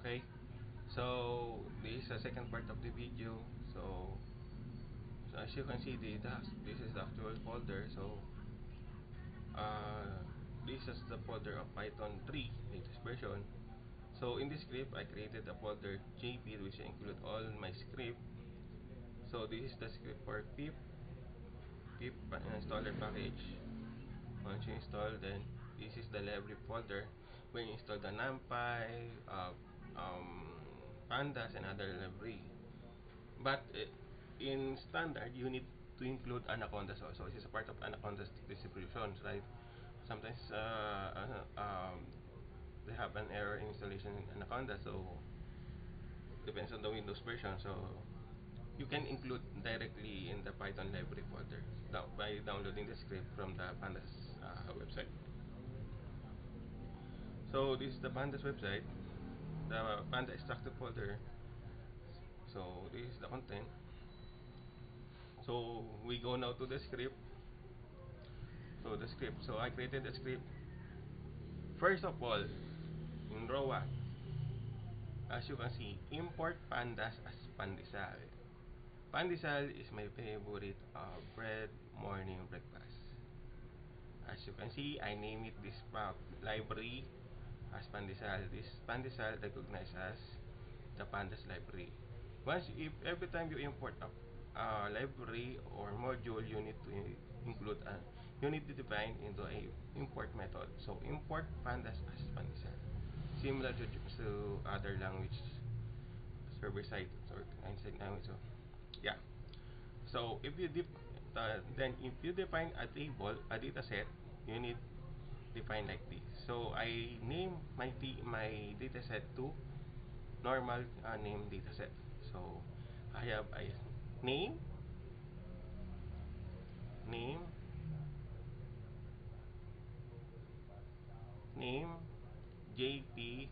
Okay, so this is the second part of the video. So as you can see, this is the actual folder. So uh, this is the folder of Python 3 latest version. So in this script, I created a folder JP which include all my script. So this is the script for pip installer package. Once you install, then this is the library folder when you install the NumPy, pandas, and other library. But in standard, you need to include anacondas also. This is a part of anacondas distributions, right? Sometimes they have an error in installation in anaconda, so depends on the Windows version. So you can include directly in the Python library folder by downloading the script from the pandas website. So this is the pandas website, the panda extracted folder. So this is the content. So we go now to the script. So I created a script. First of all, in row 1, as you can see, import pandas as pandesal. Pandesal is my favorite bread morning breakfast. As you can see, I name it this library as pandesal. This pandesal recognized as the pandas library. If every time you import a library or module, you need to include you need to define into a import method. So import pandas as pandesal, similar to other language, server side or client side language. So yeah. So if you then if you define a table, a data set, you need define like this. So I name my data set to normal name data set. So I have a name, name, name, JP,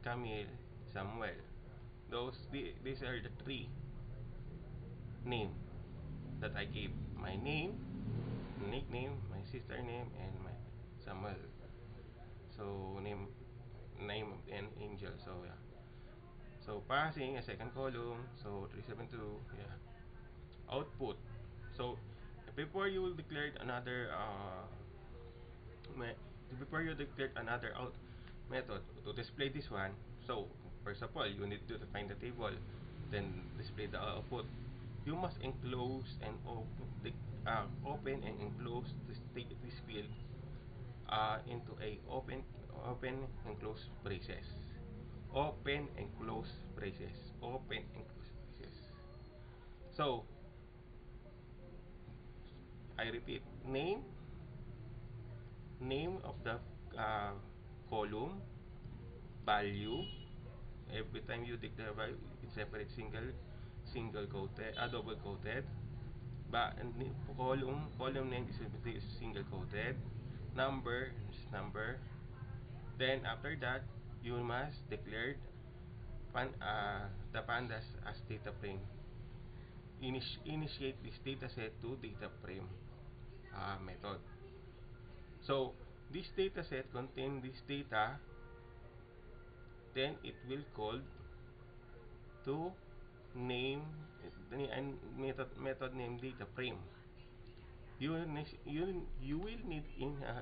Camille, Samuel. These are the three name that I gave. My name, nickname, my sister name, and my Samuel. So name and Angel. So yeah. So passing a second column. So 372. Yeah. Output. So before you will declare another before you declare another out method to display this one. So first of all, you need to define the table, then display the output. You must enclose and open and enclose this field into a and close braces. Open and close braces. Open and close braces. So I repeat, name of the uh, column, value. Every time you declare value, it's separate single quoted, double quoted. Column name is single quoted. Number is number. Then after that, you must declare the pandas as data frame. Initiate this data set to data frame method. So this data set contain this data, then it will call to name and method name data frame. You will need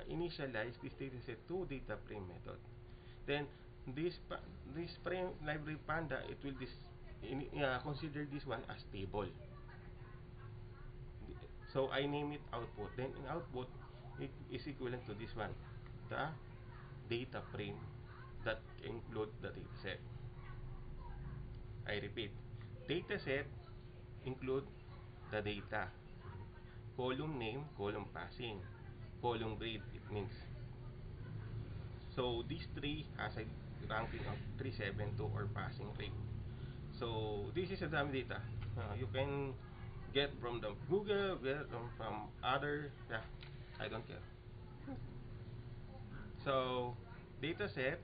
initialize this data set to data frame method. Then this frame library panda, it will consider this one as table. So I name it output. Then in output, it is equivalent to this one, the data frame that include the data set. I repeat, data set include the data, column name, column passing, column grade, it means. So this tree has a ranking of 372 or passing rate. So this is a dummy data. You can get from the Google, get from other, yeah, I don't care. So dataset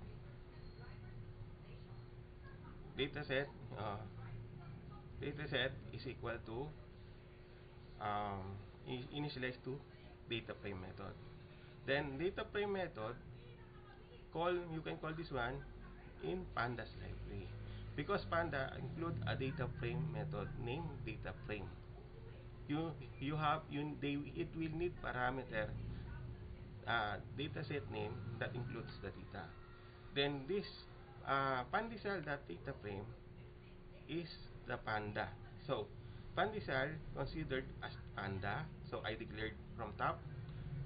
dataset uh, dataset is equal to initialize to data frame method. Then data frame method, you can call this one in pandas library, because panda include a data frame method named data frame. You have it will need parameter dataset name that includes the data. Then this pandicell.data frame is the panda. So pandicell considered as panda. So I declared from top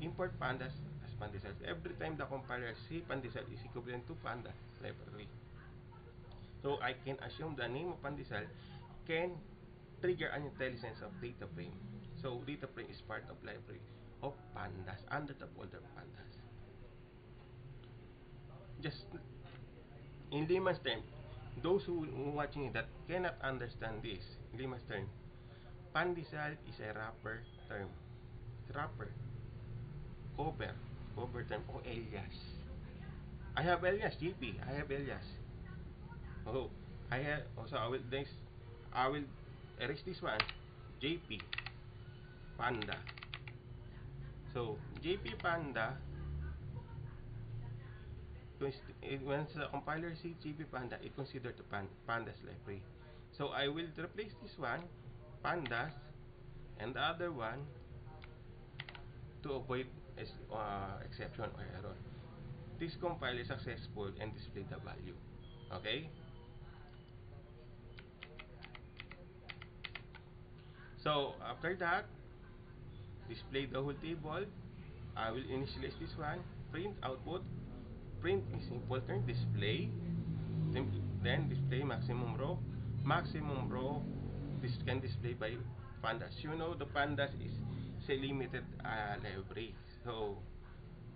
import pandas as pandicell. Every time the compiler see pandicell is equivalent to panda library. So I can assume the name of pandicell can trigger an intelligence of data frame. So data frame is part of library of pandas under the folder pandas. Just in layman's term, those who watching that cannot understand this, in layman's term, pandicell is a wrapper term. Wrapper, cover term o alias. I have alias JP. I have alias. Oh, I have. Also, I will erase this one. JP Panda. So JP Panda. When the compiler sees JP Panda, it considered the pandas library. So I will replace this one, pandas, and the other one to avoid exception or error. This compiler is successful and display the value. Okay? So after that, display the whole table. I will initialize this one. Print output. Print is simple term. Display. Then display maximum row. Maximum row. This can display by pandas. You know the pandas is a limited library. So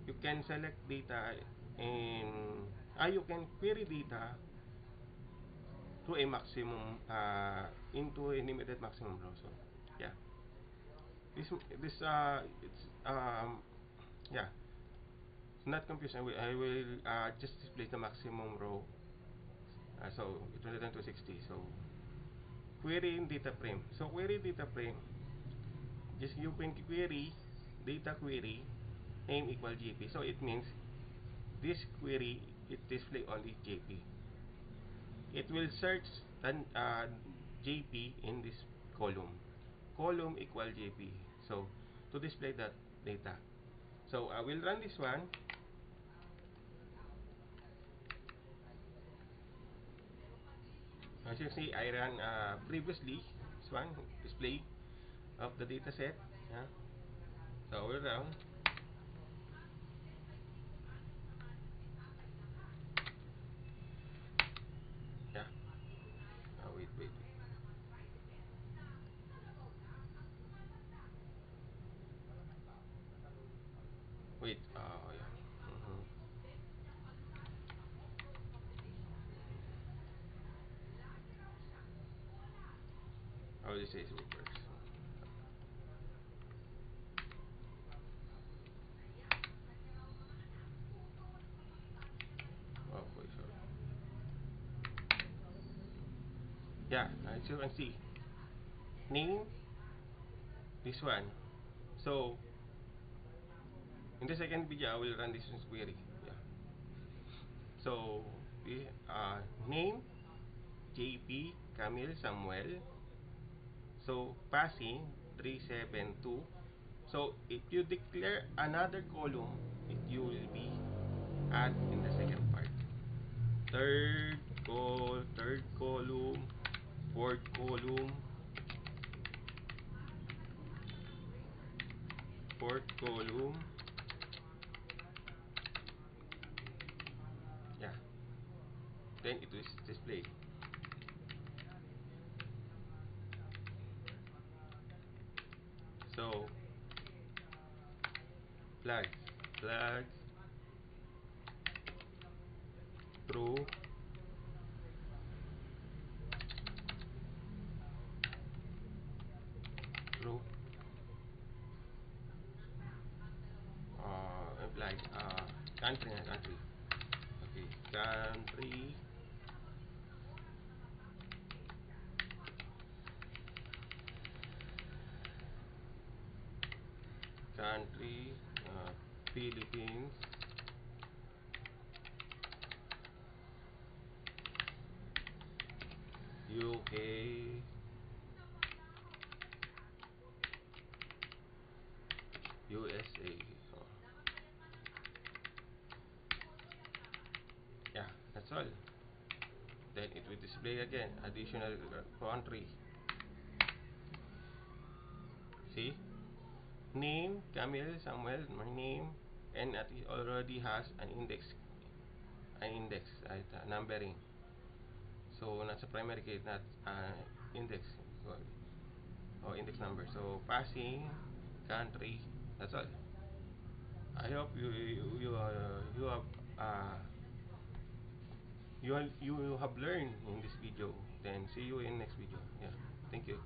you can select data in you can query data to a maximum into a limited maximum row. So yeah, this it's yeah, not confused. I will just display the maximum row. So it will return to 60. So query in data frame. So query data frame. Just you can query data query name equal JP. So it means this query it display only JP. It will search JP in this column. Column equal JP. So to display that data. So I will run this one. As you see, I ran previously this one display of the data set. Yeah. So I will run. Yeah. Wait. Wait. Yeah. I will say super. Oh, wait, sorry. Yeah, as you can see, name this one. So in the second video, I will run this query. Yeah. So the name JP Camille Samuel. So passing 372. So if you declare another column, it you will be add in the second part. Third column, fourth column, fourth column. Yeah. Then it will display. So flags, true, true. Flag, country. Okay, country, uh, Philippines. UK, USA. Oh. Yeah, that's all. Then it will display again additional country. See? Name, Camille, Samuel, my name, and it already has an index, right, numbering. So, nasa primary key, not index, or index number. So, passing, country, that's all. I hope you have uh, you have learned in this video. Then see you in next video. Yeah, thank you.